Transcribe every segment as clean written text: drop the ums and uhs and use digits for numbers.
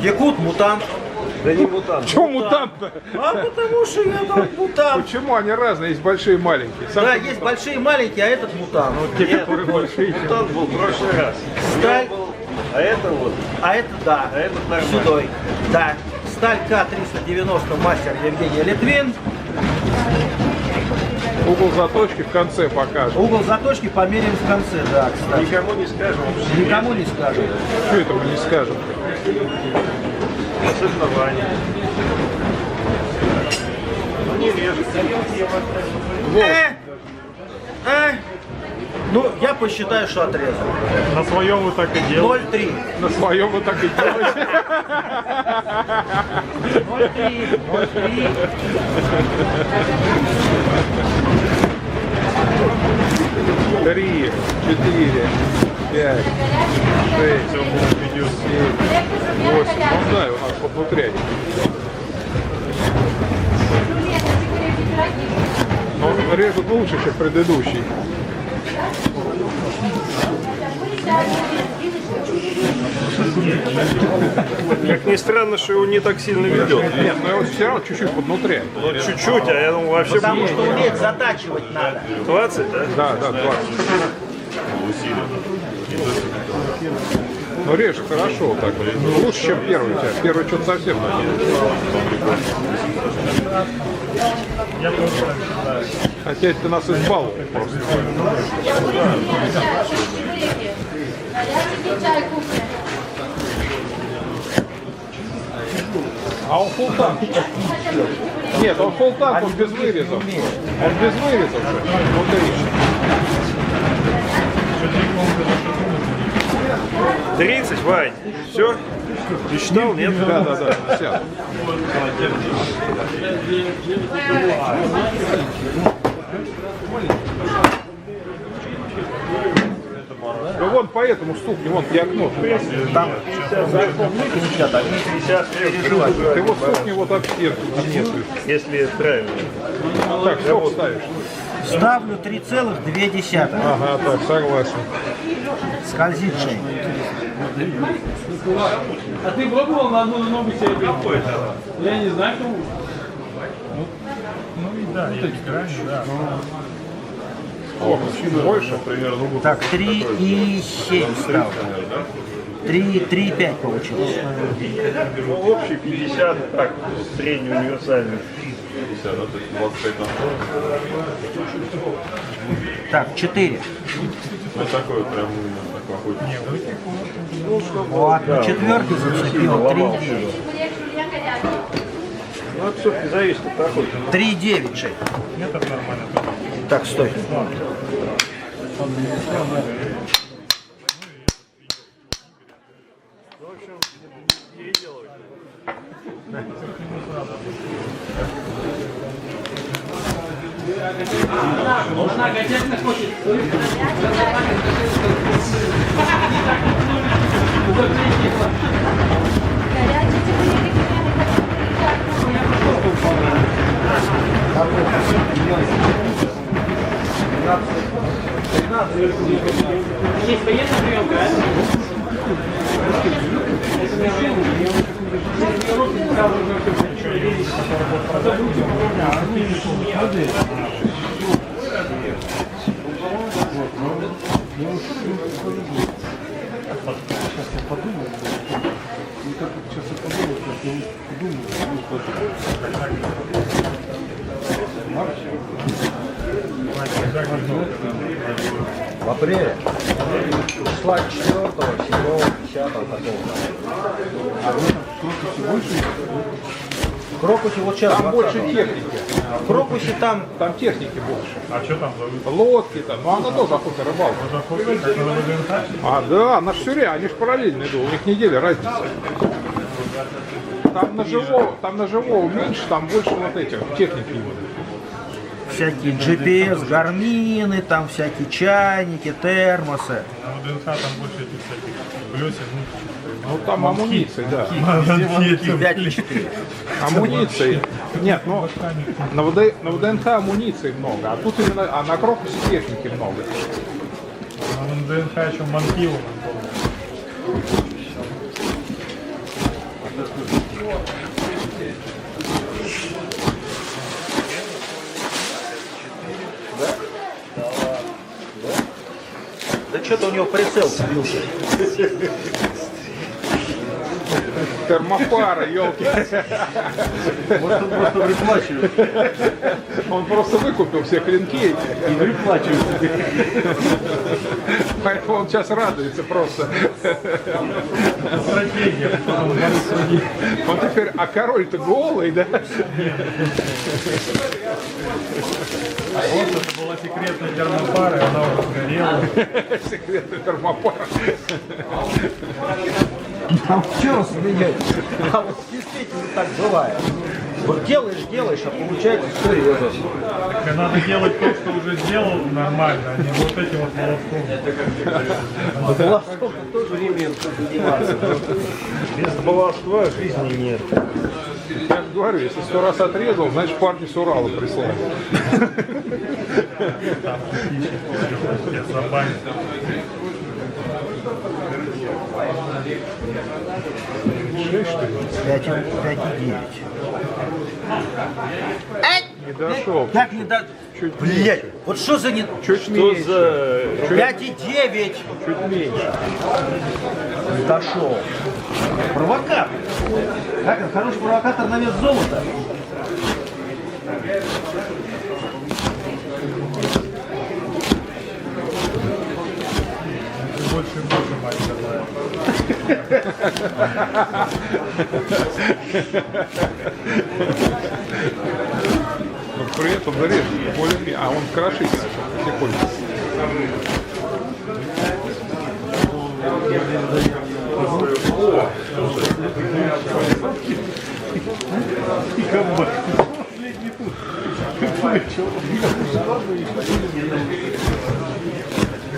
Якут, мутант. Да не мутант. Почему мутант-то? А потому что я там мутант. Почему они разные? Есть большие и маленькие. Да, есть большие и маленькие, а этот мутант. Те, которые большие. Мутант был в прошлый раз. Сталь, А это вот. а это да, А этот нормально. седой. Да. Сталь К-390 мастер Евгений Литвин. Угол заточки в конце покажет. Угол заточки померяем в конце, да, кстати. Никому не скажем. Никому не скажем. Что это мы не скажем? Особенно Ваня. Ну не режет. Ну, я посчитаю, что отрезал. На своем вы так и делаете. 0,3. На своем вы так и делаете. 0,3. 0,3. Три, 4, 5, 6, 7, 8. Ну да, у нас подвнутряние. Но режут лучше, чем предыдущий. Как ни странно, что его не так сильно ведет. Нет, но его все равно чуть-чуть подвнутряет. Вот чуть-чуть, а я думаю, вообще Потому что уметь затачивать надо. 20, да? Да, 20. Ну режет хорошо вот так вот. Ну, лучше, чем первый у тебя. Первый что-то совсем хотя ты нас избаловал просто. А он фултанк. Нет, он фултанк, он без вырезов. Он без вырезов же. Внутри. 30, Вань. Все? Ты считал, нет? Да, 50. Ну вон по этому стукни, вон где окно. Там за окном не 50, а не 50 переживать. Ты вот стукни вот об стенку. Нет. Если правильно. Так, что ставишь? ставлю 3,2. Ага, так, согласен. Скользит шея. А ты пробовал на одну ногу себе? Я не знаю, кому. Да, есть грани, да. О, больше примерно. Так, 3,7 ставлю. 3,5 получилось. Ну, общий 50, так, средний универсальный. Так, 4. Вот такой вот прям такой. Вот, на четверке зацепил 3,9. Ну, это все-таки зависит от такой. 3,9 шея. Это нормально. Так, стой. Она окончательно хочет. Есть военная приемка, В апреле. Числа 4, 7, 10 такого. В Крокусе вот сейчас. Там больше техники. В Крокусе там Там техники больше. А что там за Лодки там. Ну она тоже охота рыбалка. как на ВДНХ? А, да, на шире, они же параллельно идут. У них неделя разница. Там на живого меньше, там больше вот этих техники. всякие GPS, гармины, там всякие чайники, термосы. На ВДНХ там больше этих всяких блесен. Ну там амуниции, да. 5,4. Амуниции. Нет, ну на ВДНХ амуниции много, а тут именно, а на Крокусе техники много. На ВДНХ еще Манкилу. что-то у него прицел сбился. Термопара, елки. Может, он просто выплачивает. Он просто выкупил все клинки. И выплачивает. Поэтому он сейчас радуется просто. Стратегия. Он теперь, а король-то голый, да? Вот это была секретная термопара, и она уже сгорела. Секретный термопар. А что сменять? А вот действительно так бывает. Вот делаешь, а получается все резко. Так надо делать то, что уже сделал нормально, а не вот этим вот молотком. Баловством тоже ремень заниматься. Без баловства жизни нет. Я говорю, если 100 раз отрезал, значит парни с Урала прислали. Я забанил. Шесть, что ли? 5,9. Не дошел. Как не до... Чуть Блять, вот что за не... Чуть Что меньше. за... 5,9. Чуть меньше. Не дошел. Провокатор. Как он, хороший провокатор на вес золота. Больше и больше мать желает. Но при этом зарежет более-менее. А он крошит потихоньку.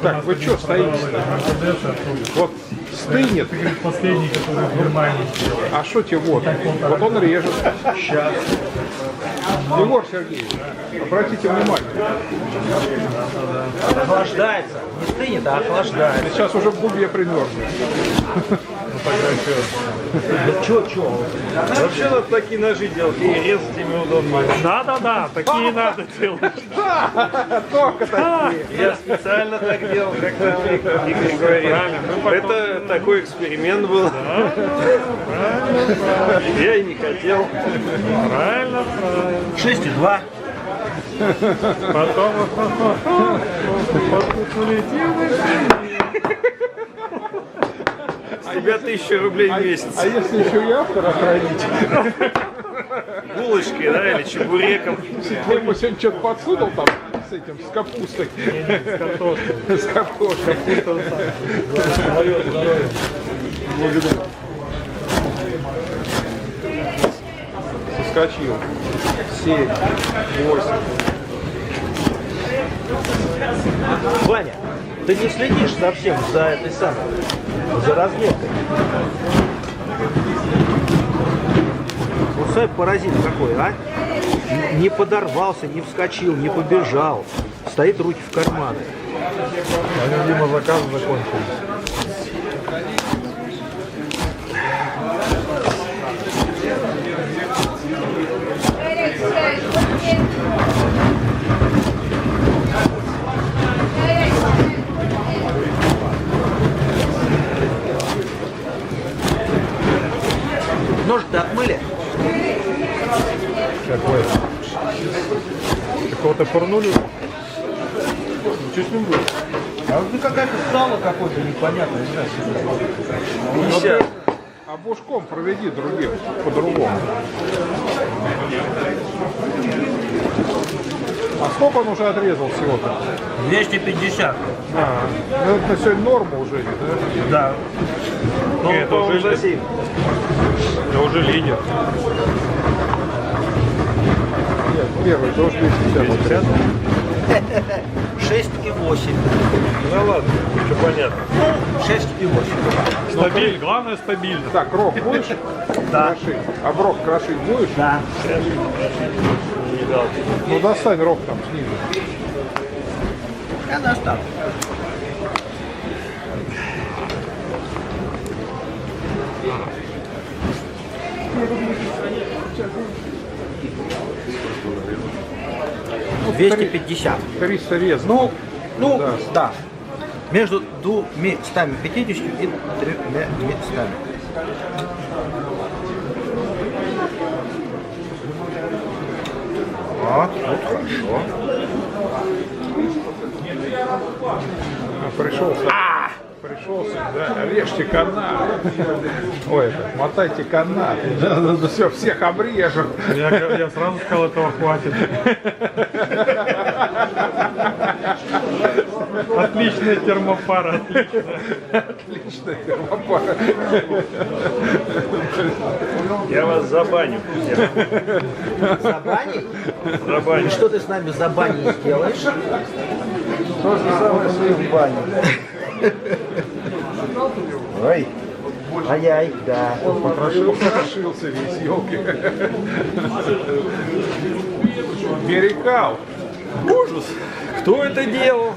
Так, вы что стоите? Мерседеса, Вот стынет. последний, который в Германии сделал. А что тебе вот? Вот он режет. Сейчас. Егор Сергеевич, обратите внимание. Охлаждается. Не стынет, а охлаждается. Сейчас уже в губе примерзнет. Ну чё? Вообще надо такие ножи делать, и резать ими удобно. Да, такие надо делать. Только такие. Я специально так делал, как там Игорь говорил. Это такой эксперимент был. Я и не хотел. Правильно. 6,2. Потом улетел. Тебя 1000 рублей в месяц. А если еще и автора хранить? Булочкой, да, или чебуреком. Я ему сегодня что-то подсунул там с этим, с капустой. С картошкой. Благодарю. Соскочил. 7, 8. Ваня, ты не следишь совсем за этой самой, за разметкой. Вот сайт паразит какой, а? Не подорвался, не вскочил, не побежал. Стоит руки в карманы. Видимо, заказ закончился. Нож-то отмыли? Какой? Какого-то порнули? Что с ним будет? А вот какая-то стала какой-то непонятный. А бушком проведи другим, по-другому. А сколько он уже отрезал всего-то? 250. Ну, это сегодня норма уже, да? Да. Ну, это уже засеян. Я уже лидер. Нет, первый тоже 250. 6,8. Ну ладно, все понятно. 6,8. Стабиль, главное стабильно. Так, Рок будешь? Да. Крошить. А Брок крошить будешь? Да. Не дал. Ну достань Рок там снизу. Я достану. Ну, 250. 300 резов. Ну, да. Между 250 и 300. Вот, вот хорошо. Пришелся, да, режьте канат. Ой, мотайте канат. Да, все, всех обрежем. Я сразу сказал, этого хватит. Отличная термопара. Отличная термопара. Я вас забаню. Забанить? Забаню. И что ты с нами за бани сделаешь? То же самое, что и в бане. Ой. Ай-яй, да. Покрошился весь, елки. Берекал. Ужас. Кто это делал?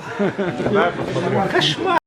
Кошмар.